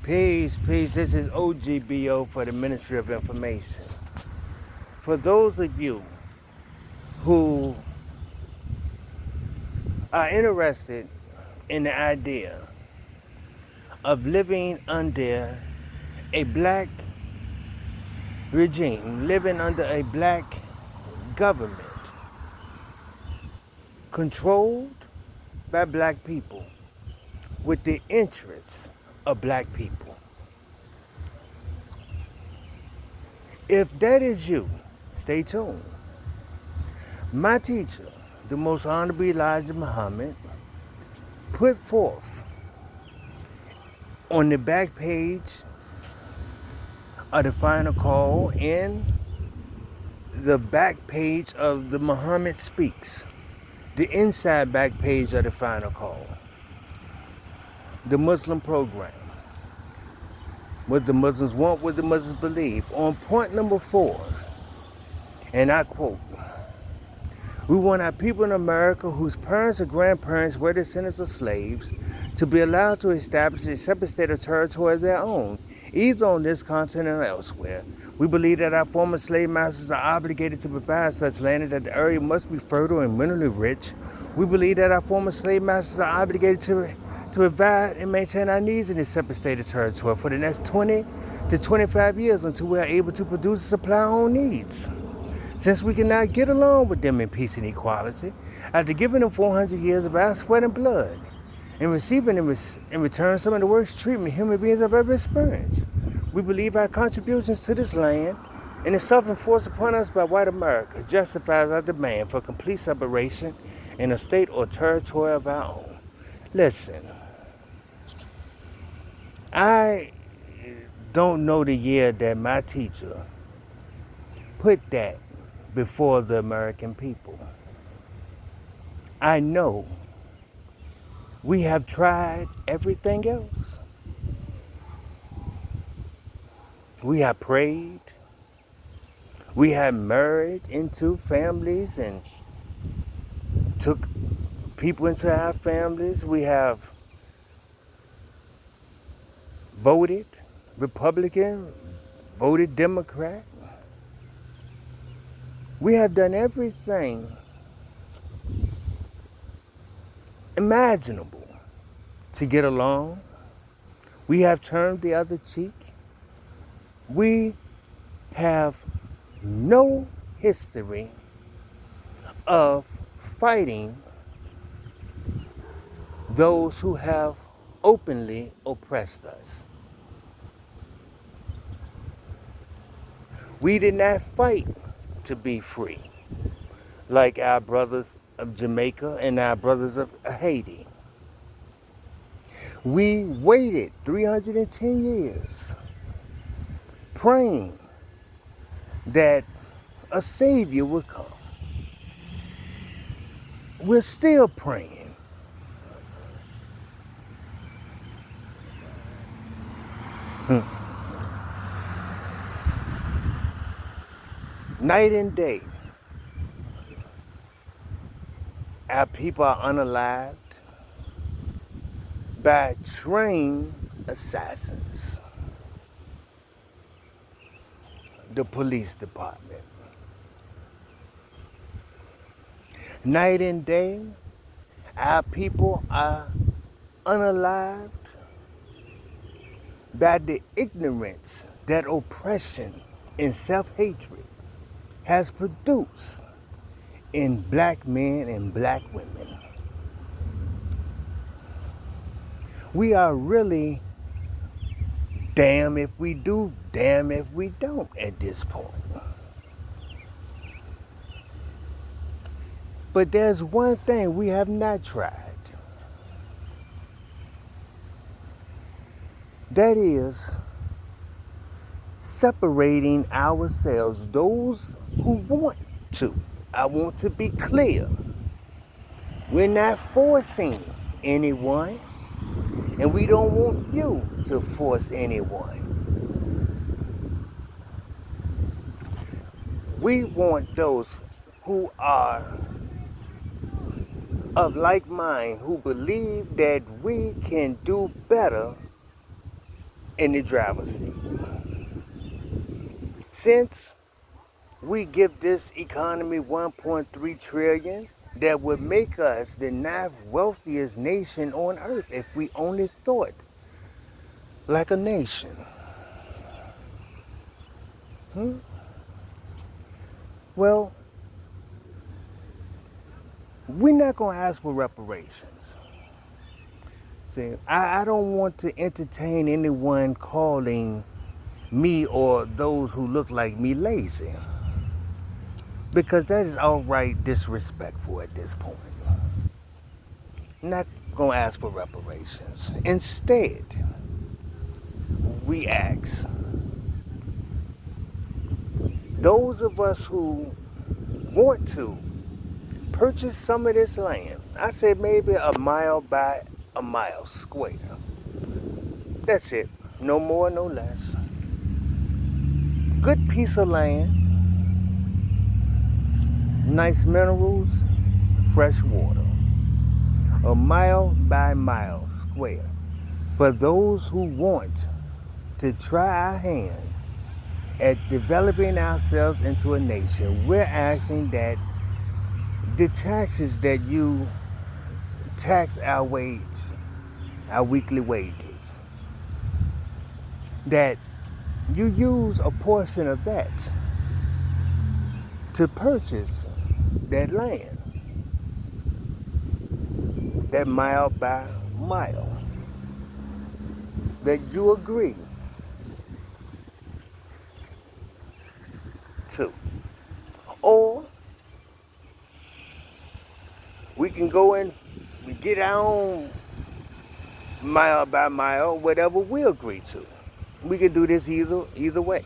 Peace, peace. This is O.G.B.O for the Ministry of Information. For those of you who are interested in the idea of living under a black regime, living under a black government controlled by black people with the interests of black people. If that is you, stay tuned. My teacher, the Most Honorable Elijah Muhammad, put forth on the back page of the final call and the back page of the Muhammad Speaks, the inside back page of the final call, the Muslim program, what the Muslims want, what the Muslims believe. On point number 4, and I quote, "We want our people in America whose parents or grandparents were descendants of slaves to be allowed to establish a separate state or territory of their own, either on this continent or elsewhere. We believe that our former slave masters are obligated to provide such land and that the area must be fertile and minerally rich. We believe that our former slave masters are obligated to provide and maintain our needs in this separate state or territory for the next 20 to 25 years until we are able to produce and supply our own needs. Since we cannot get along with them in peace and equality, after giving them 400 years of our sweat and blood, and receiving in return some of the worst treatment human beings have ever experienced, we believe our contributions to this land and the suffering forced upon us by white America justifies our demand for complete separation in a state or territory of our own." Listen, I don't know the year that my teacher put that before the American people. I know we have tried everything else. We have prayed. We have married into families and took people into our families. We have voted Republican, voted Democrat. We have done everything imaginable to get along. We have turned the other cheek. We have no history of fighting those who have openly oppressed us. We did not fight to be free, like our brothers of Jamaica and our brothers of Haiti. We waited 310 years praying that a Savior would come. We're still praying. Night and day, our people are unalived by trained assassins. The police department. Night and day, our people are unalived by the ignorance that oppression and self-hatred has produced in black men and black women. We are really damn if we do, damn if we don't at this point. But there's one thing we have not tried. That is separating ourselves, those who want to. I want to be clear. We're not forcing anyone, and we don't want you to force anyone. We want those who are of like mind, who believe that we can do better in the driver's seat. Since we give this economy 1.3 trillion, that would make us the ninth wealthiest nation on earth if we only thought like a nation. Well, we're not going to ask for reparations. See, I don't want to entertain anyone calling me or those who look like me lazy, because that is outright disrespectful at this point. Not going to ask for reparations. Instead, we ask those of us who want to purchase some of this land. I said maybe a mile by a mile square. That's it. No more, no less. Good piece of land, nice minerals, fresh water. A mile by mile square. For those who want to try our hands at developing ourselves into a nation, we're asking that the taxes that you tax our wage, our weekly wages, that you use a portion of that to purchase that land, that mile by mile, that you agree to. Or we can go and get our own mile by mile, whatever we agree to. We can do this either way.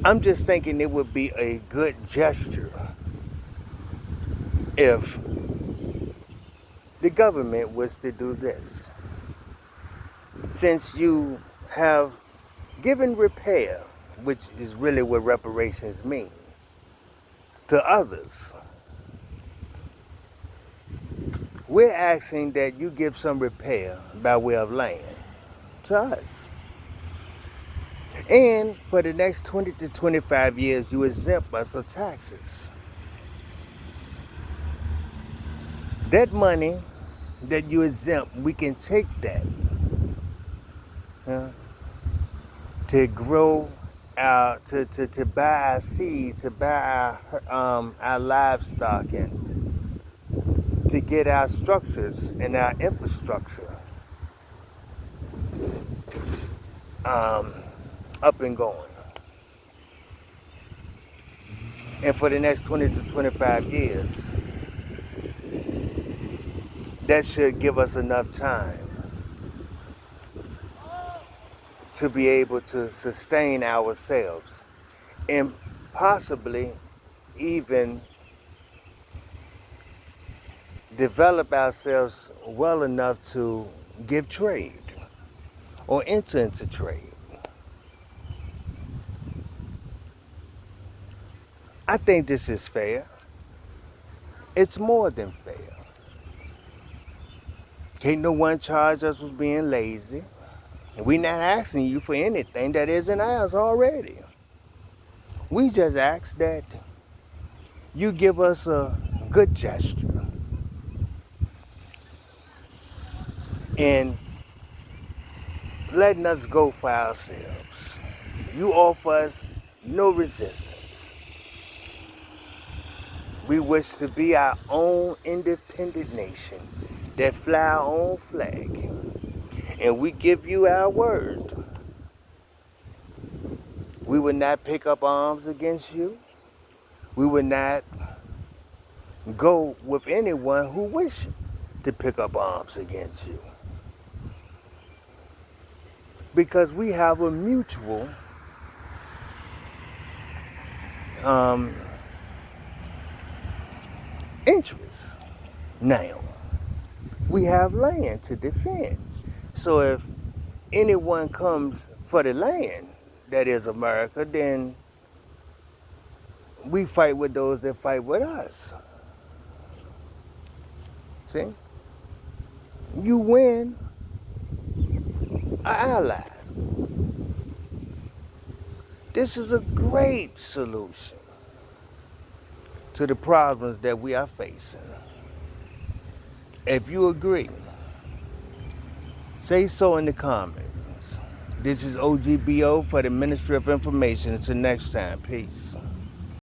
I'm just thinking it would be a good gesture if the government was to do this. Since you have given repair, which is really what reparations mean, to others, we're asking that you give some repair by way of land to us. And for the next 20 to 25 years, you exempt us of taxes. That money that you exempt, we can take that to grow to buy our seed, to buy our livestock, and to get our structures and our infrastructure up and going. And for the next 20 to 25 years, that should give us enough time to be able to sustain ourselves and possibly even develop ourselves well enough to give trade or enter into trade. I think this is fair. It's more than fair. Can't no one charge us with being lazy. We're not asking you for anything that isn't ours already. We just ask that you give us a good gesture in letting us go for ourselves. You offer us no resistance. We wish to be our own independent nation that fly our own flag. And we give you our word. We will not pick up arms against you. We will not go with anyone who wishes to pick up arms against you. Because we have a mutual interest now. We have land to defend. So if anyone comes for the land that is America, then we fight with those that fight with us. See? You win an ally. This is a great solution to the problems that we are facing. If you agree, say so in the comments. This is O.G.B.O for the Ministry of Information. Until next time, peace.